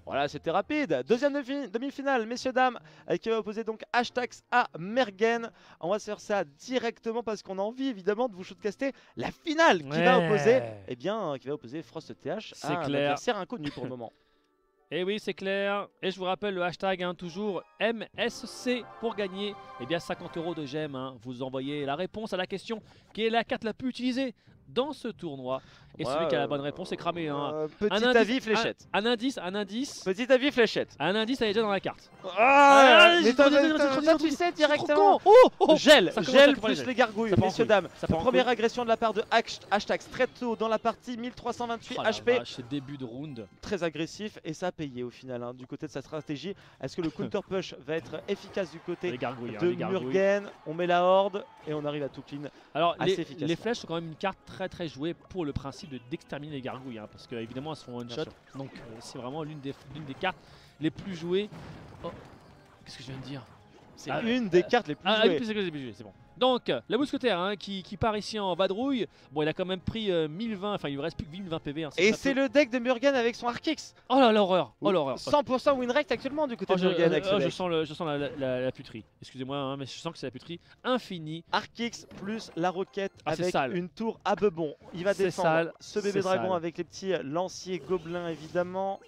Voilà, c'était rapide. Deuxième demi-finale, messieurs, dames, qui va opposer donc Hashtax à Mergen. On va se faire ça directement parce qu'on a envie évidemment de vous shootcaster la finale qui va opposer, eh bien, qui va opposer Frost TH à un adversaire inconnu pour le moment. Et oui, c'est clair. Et je vous rappelle le hashtag, toujours MSC pour gagner bien 50 € de gemmes. Vous envoyez la réponse à la question qui est la carte la plus utilisée dans ce tournoi. Et celui qui a la bonne réponse est cramé. Petit avis fléchette. Un indice. Petit avis fléchette. Un indice, elle est déjà dans la carte. Mais tu sais directement. Gel plus les gargouilles, messieurs, dames. Première agression de la part de Hashtax très tôt dans la partie, 1328 HP. C'est début de round. Très agressif et ça a payé au final du côté de sa stratégie. Est-ce que le counter push va être efficace du côté de Murgen? On met la horde et on arrive à tout clean. Alors les flèches sont quand même une carte très jouée pour le principe d'exterminer les gargouilles, parce que évidemment elles sont one shot, donc c'est vraiment l'une des cartes les plus jouées. Qu'est-ce que je viens de dire? C'est une des cartes les plus jouées. C'est bon. Donc, la mousquetaire qui part ici en vadrouille. Bon, il a quand même pris 1020, enfin il lui reste plus que 1020 PV. Et c'est le deck de Murgen avec son Arkix. Oh là, l'horreur. 100% win rate actuellement du côté de Murgen. Je sens la puterie. Excusez-moi, mais je sens que c'est la puterie infinie. Arkix plus la roquette avec une tour à bebon. Il va défendre ce bébé dragon avec les petits lanciers gobelins évidemment.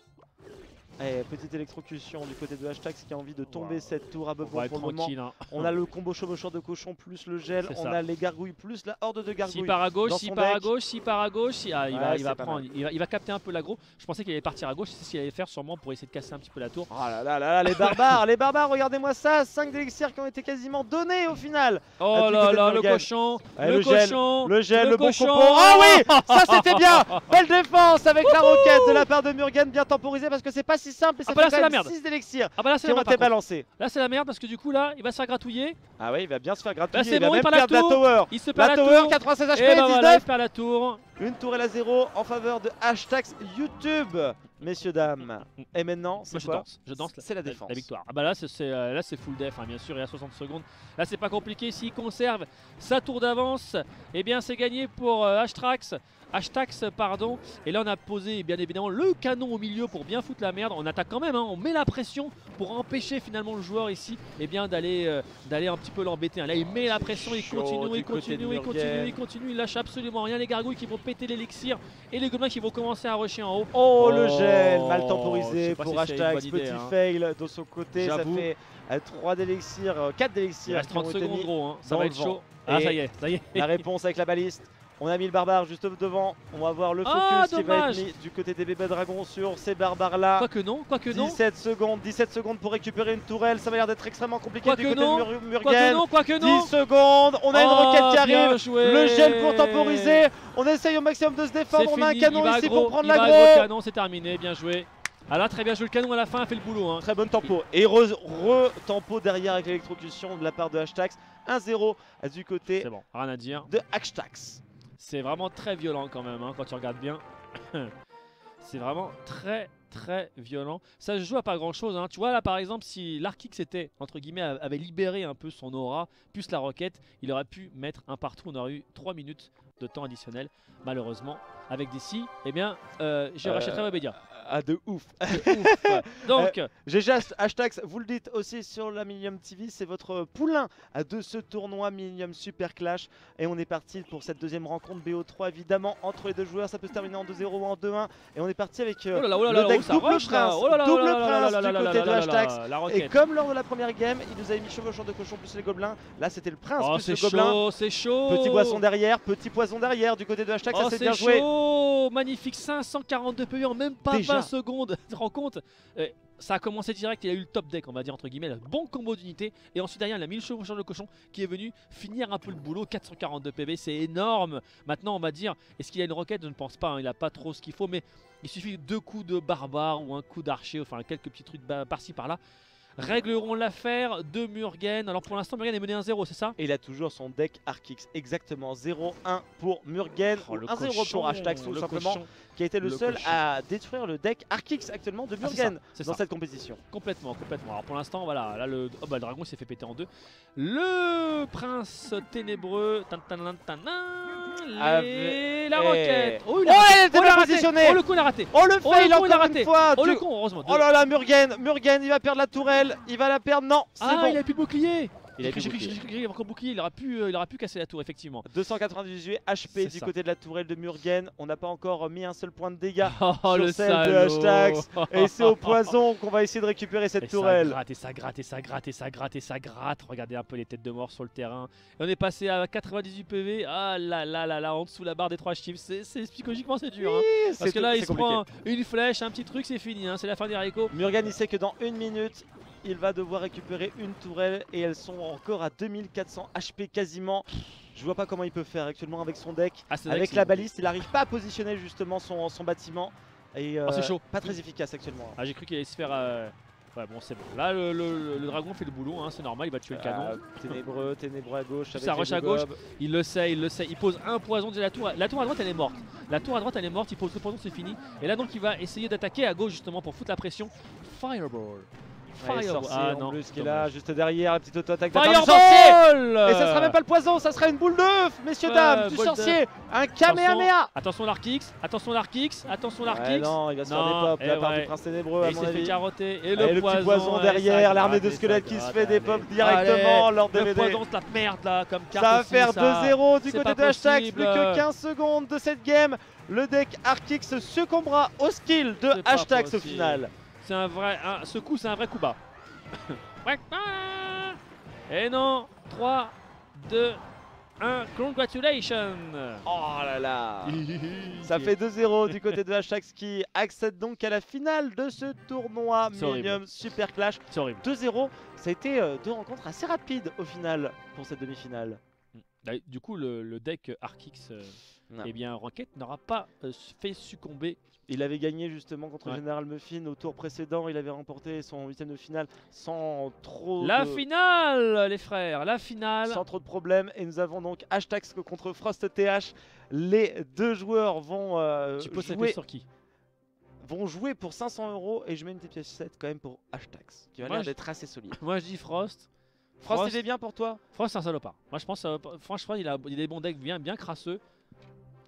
Petite électrocution du côté de Hashtax qui a envie de tomber cette tour à bebon pour le moment. On a le combo chevaucheur de cochon plus le gel, on a les gargouilles plus la horde de gargouilles. Si part à gauche, il va capter un peu l'aggro. Je pensais qu'il allait partir à gauche, c'est ce qu'il allait faire sûrement pour essayer de casser un petit peu la tour. Oh là là, les barbares, regardez-moi ça, 5 élixirs qui ont été quasiment donnés au final. Oh là là, le cochon, le gel, le bon cochon. Ah oui, ça c'était bien. Belle défense avec la roquette de la part de Murgen, bien temporisée parce que c'est pas si simple et ça fait quand même 6 élixirs qui ont été balancés. Là c'est la merde parce que du coup là il va se faire gratouiller. Ah oui, il va bien se faire gratouiller, il va même perdre la tower. Il se perd la tower, 96 HP, 19. Il perd la tour. Une tour et la 0 en faveur de Hashtax YouTube, messieurs, dames. Et maintenant, c'est quoi? Je danse. C'est la défense. La victoire. Ah bah là c'est full def, bien sûr, il y a 60 secondes. Là c'est pas compliqué, s'il conserve sa tour d'avance, bien c'est gagné pour Hashtax, pardon. Et là on a posé bien évidemment le canon au milieu pour bien foutre la merde. On attaque quand même, on met la pression pour empêcher finalement le joueur ici d'aller un petit peu l'embêter. Là il met la pression, il continue, il lâche absolument rien. Les gargouilles qui vont péter l'élixir et les gobelins qui vont commencer à rusher en haut. Oh le gel, mal temporisé pour Hashtax, petit fail de son côté, ça fait 3 d'élixirs, 4 d'élixirs. Il reste 30 secondes gros, ça va être chaud. Ah ça y est. La réponse avec la baliste. On a mis le barbare juste devant, on va voir le focus qui va être mis du côté des bébés dragons sur ces barbares là. Quoique non. 17 secondes pour récupérer une tourelle, ça va l'air d'être extrêmement compliqué du côté de Murgen. 10 secondes, on a une roquette qui arrive, joué. Le gel pour temporiser, on essaye au maximum de se défendre, on a un canon ici pour prendre l'aggro. Le canon, c'est terminé, bien joué. Ah là, très bien joué le canon à la fin, a fait le boulot. Très bonne tempo. Et re-tempo derrière avec l'électrocution de la part de Hashtax. 1-0 du côté rien à dire. de Hashtax. C'est vraiment très violent quand même, quand tu regardes bien. C'est vraiment très violent. Ça se joue à pas grand chose. Tu vois là par exemple, si l'Arkix entre guillemets avait libéré un peu son aura, plus la roquette, il aurait pu mettre un partout. On aurait eu 3 minutes de temps additionnel. Malheureusement, avec des si, je rachèterai Webedia. De ouf. Donc, GG Hashtax, vous le dites aussi sur la Millennium TV, c'est votre poulain de ce tournoi Millennium Super Clash. Et on est parti pour cette deuxième rencontre BO3 évidemment entre les deux joueurs. Ça peut se terminer en 2-0 ou en 2-1. Et on est parti avec le deck double prince du côté de Hashtax. Et comme lors de la première game, il nous avait mis chevaucheur de cochon plus les gobelins. Là c'était le prince plus le gobelin. C'est chaud. Petit poisson derrière du côté de Hashtax. Ça c'est bien joué. Magnifique, 542 PV en même pas 20 secondes. Tu te rends compte? Ça a commencé direct, il a eu le top deck, on va dire entre guillemets, le bon combo d'unités. Et ensuite derrière il a mis le chevaucheur de cochon qui est venu finir un peu le boulot. 442 PV, c'est énorme. Maintenant on va dire, est-ce qu'il a une roquette? Je ne pense pas, il a pas trop ce qu'il faut. Mais il suffit de 2 coups de barbare ou un coup d'archer, enfin quelques petits trucs par-ci par-là. Régleront l'affaire de Murgen. Alors pour l'instant Murgen est mené 1-0, c'est ça? Et il a toujours son deck Arkix, exactement 0-1 pour Murgen, 1-0 pour Hashtax tout simplement, qui a été le seul à détruire le deck Arkix actuellement de Murgen dans cette compétition. Complètement. Alors pour l'instant voilà, là le dragon s'est fait péter en 2. Le prince ténébreux, La roquette. Oh, elle était bien raté. positionnée. Oh, le coup, il a raté. Oh le Oh, fail le con, il a encore raté. une fois. Oh, le con, heureusement. Oh là là, Murgen, il va perdre la tourelle. Il va la perdre. Non, c'est Ah, bon. il a plus de bouclier. Il a plus de J'ai bouclier. cru qu'il avait encore bouclier. Il aurait pu casser la tour, effectivement. 298 HP du ça. côté de la tourelle de Murgen. On n'a pas encore mis un seul point de dégâts Oh, sur le celle de salaud. Hashtax. Et c'est au poison qu'on va essayer de récupérer cette tourelle. Ça gratte. Regardez un peu les têtes de mort sur le terrain. Et on est passé à 98 PV. Ah là là là là, en dessous la barre des 3 chiffres. Psychologiquement, c'est dur. Hein. Parce que là, il se prend une flèche, un petit truc, c'est fini. Hein. C'est la fin des haricots. Murgen, il sait que dans 1 minute, il va devoir récupérer une tourelle et elles sont encore à 2400 HP quasiment. Je vois pas comment il peut faire actuellement avec son deck. Avec la baliste, il n'arrive pas à positionner justement son bâtiment. Et c'est chaud. Pas très efficace actuellement. Ah, j'ai cru qu'il allait se faire. Ouais, bon, c'est bon. Là, le dragon fait le boulot, hein, c'est normal, il va tuer le canon. Ténébreux à gauche. Ça rush à gauche, il le sait. Il pose un poison déjà. La tour à droite, elle est morte. Il pose le poison, c'est fini. Et là, donc, il va essayer d'attaquer à gauche justement pour foutre la pression. Fireball. Sorcier en plus qui est là, juste derrière, la petite auto-attaque Fireball. Et ça sera même pas le poison, ça sera une boule d'œuf, messieurs dames, du sorcier, un Kamehameha. Attention l'Arkix. Non, il va se faire des pop de la part du prince ténébreux à mon avis. Il s'est fait carotter. Et le petit poison derrière, l'armée de squelettes qui se fait des pop directement lors de le poison, c'est la merde là, comme carte. Ça va faire 2-0 du côté de Hashtax, plus que 15 secondes de cette game. Le deck Arkix succombera au skill de Hashtax au final. C'est un vrai. Ce coup, c'est un vrai coup bas. Et non, 3, 2, 1. Congratulations. Oh là là. Ça fait 2-0 du côté de Hashtax qui accède donc à la finale de ce tournoi Millennium Super Clash. C'est horrible. 2-0, ça a été deux rencontres assez rapides au final pour cette demi-finale. Du coup, le deck Arkix, eh bien, Rocket n'aura pas fait succomber. Il avait gagné justement contre General Muffin au tour précédent. Il avait remporté son 8ème de finale sans trop finale, les frères, la finale. Sans trop de problèmes. Et nous avons donc Hashtax contre Frost TH. Les deux joueurs vont jouer. Sur qui vont jouer pour 500 € et je mets une pièce 7 quand même pour Hashtax qui va l'air d'être assez solide. Moi je dis Frost. Frost il est bien pour toi? Frost c'est un salopard. Moi je pense franchement il a des bons decks bien crasseux.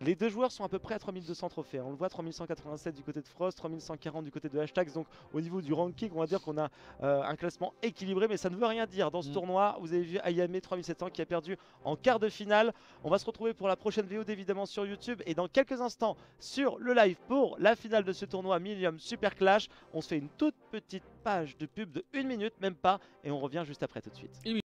Les deux joueurs sont à peu près à 3200 trophées. On le voit, 3187 du côté de Frost, 3140 du côté de Hashtax. Donc au niveau du ranking, on va dire qu'on a un classement équilibré, mais ça ne veut rien dire. Dans ce tournoi, vous avez vu Ayame 3700 qui a perdu en quart de finale. On va se retrouver pour la prochaine VOD évidemment sur YouTube et dans quelques instants sur le live pour la finale de ce tournoi Millennium Super Clash. On se fait une toute petite page de pub de 1 minute, même pas, et on revient juste après tout de suite.